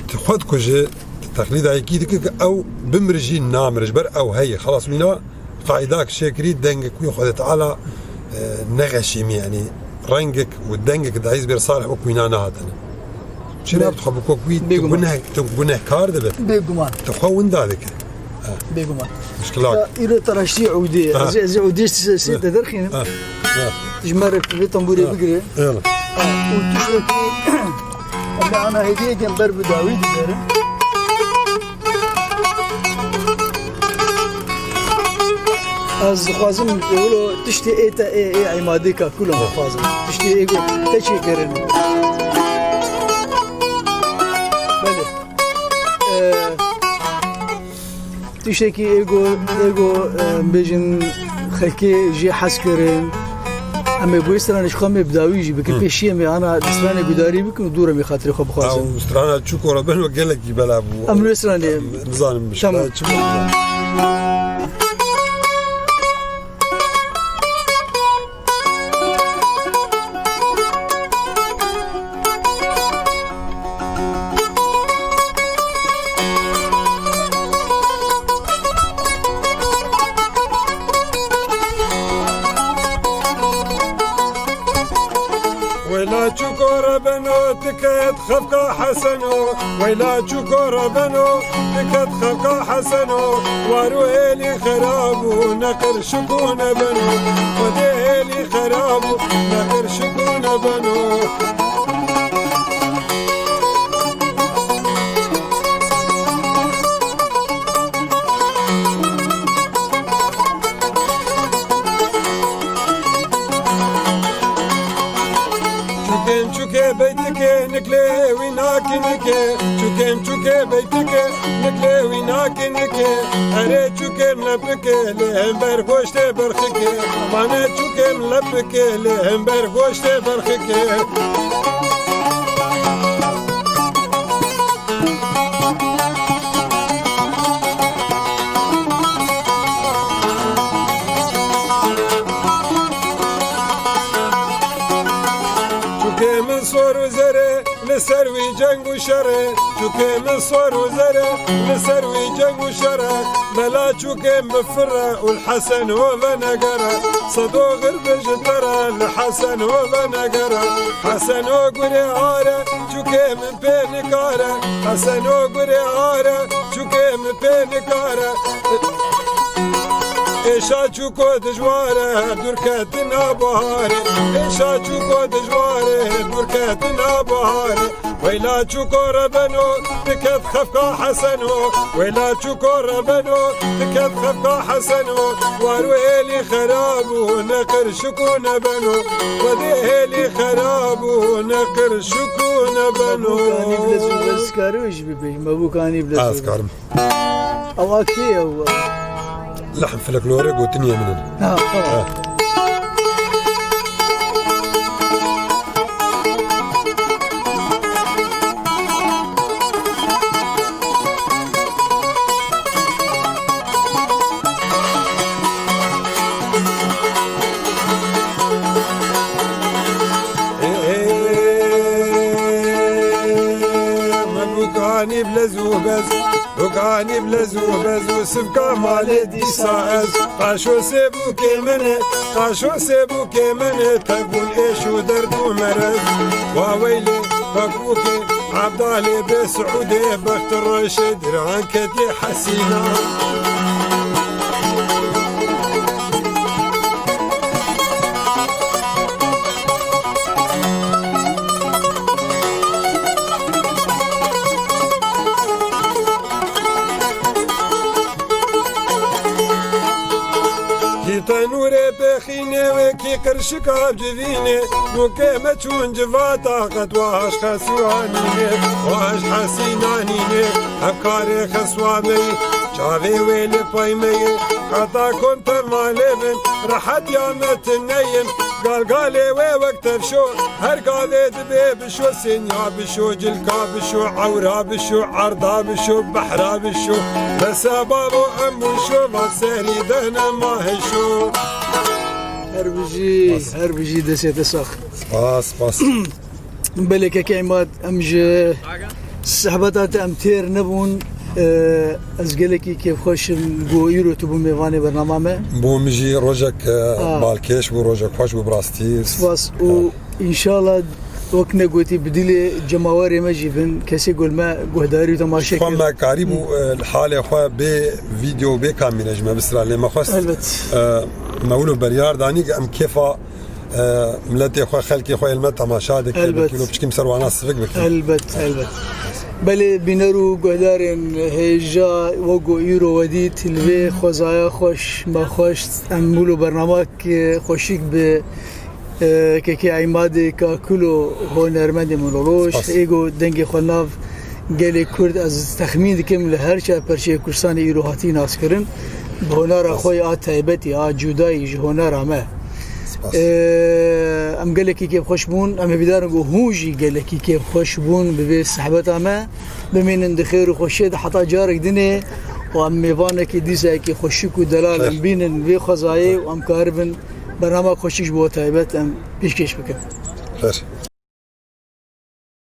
تخد كوجه تقليد أكيد أو بمرجي نامرج بر أو هي خلاص لنا قاعداك شاكري دنجك وياخذت على نغشيم يعني رنجك ودنجك دايز بير صالح وكوينا نهاتنا شنو بتخبوا كوكوي تبونه كار دبل بيجمان تخون ذلك بيجمان مشكلة إذا ترى شيء عودي زي عودي سيد درخين جمرك في طنبوري بقري يلا وتشوكي أنا هدية جنبر بداوي ديره از خوازم اولو تشتی ایتا ای عمادی که کلهم خوازم تشتی ایگو تچی کرن بله تشتی که ایگو بیجن خلکی جی حس کرن اما بو استرانش خواهم بداوی جی بکن پیشی اما انا استرانه گداری بکن و دورم خاطر خواب خوازم او استرانه چوکو را بین و گلکی بلا بو امرو استرانه نظام بشکل چوکو ويلا شكورة بنو تكت خفقة حسنو ويلا شكورة بنو تكت خفقة حسنو وارو إلي خرابو نقر شكون بنو ودي إلي خرابو نقر شكون بنو چوکه بیتک نکله وی ناکنکه چوکه بیتک نکله وی ناکنکه اره چوکه لپکه لهم بر گوشت برخکه مانه چوکه لپکه لهم بر گوشت برخکه صور وزره لسروي جنگ وشره چوكي من صور وزره لسروي جنگ وشره ملا چوكي مفره والحسن وبنقره صدو غرب جتره لحسن وبنقره حسن وقري عاره چوكي من بينكاره حسن وقري عاره چوكي من بينكاره إيشا تشوكو دجواره دركاتنا بهاره إيشا تشوكو دجواره دركاتنا بهاره ويلا تشوكو ربنو تكت خفقا حسنو ويلا تشوكو ربنو تكت خفقا حسنو وارويلي خرابو نقر شكو نبنو وديهلي خرابو نقر شكو نبنو كاني بلازو بس كاروش ببي ما بو كاني بلازو أذكر أو أكي أو لحم فلكلوريك وتنيا مننا وكاني بلزو بزو سبكا مالي دي ساعز قاشو سيبوكي منه قاشو سيبوكي منه تقول ايشو دردو مرز واويلي بكوكي عبدالي بسعودي بخت الرشد رانكتي حسينة تنوري بخيني وكي قرشك عبجذيني وكيما تشون جفاتا قد واش خسوانيني واش حسينانيني أبكاري خسوامي شافي ويلي بايمي خطا كنت مالبن رحت يامت النيم قالي وي وقت بشو هر قالي دبي بشو سينيا بشو جلكا بشو عورا بشو عرضا بشو بحرا بشو بس بابو امو شو ما سهري دهنا ما هشو هربجي دسيت ساخ سباس بلك كعماد امج صحبتات امتير نبون ازقلكي كيف خوش بو يورو تبو ميفاني برنامج بو مجي روجك بالكيش بو روجك خوش بو براستي سباس وان شاء الله وكنا قوتي بديلي جماوري مجي بن كسي قول ما قهداري تماشي فما قريب الحاله خو بفيديو بكاميرا جما بسرا لما خص مولو بريار داني ام كيفا ملتي خو خلكي خو المت تماشا دك كيلو بشكي مسروانا صفق بك البت بله بینرو گهدارن هجا وگو یورو ودی تلوی خوزایا خوش ما خوش امولو برنامه که خوشیک به که عماد کاکلو هنرمند مولوش ایگو دنگ خناف گلی کرد از تخمین دکم لهر چه پرچه کورسان ایرو هاتی ناس کرن به هنر خوی آتایبتی جدایی هنر همه ام گلکی که خوش بون ام بیدارم گو هوجی گلکی که خوش بون به صحبت همه بمینن دخیر و خوشید حتی جارک دنه و ام میوانه که دیسه که خوشیک و دلال ام بینن وی خزایی و ام کاربن برنامه خوشیش بو تایبت ام پیشکش بکن.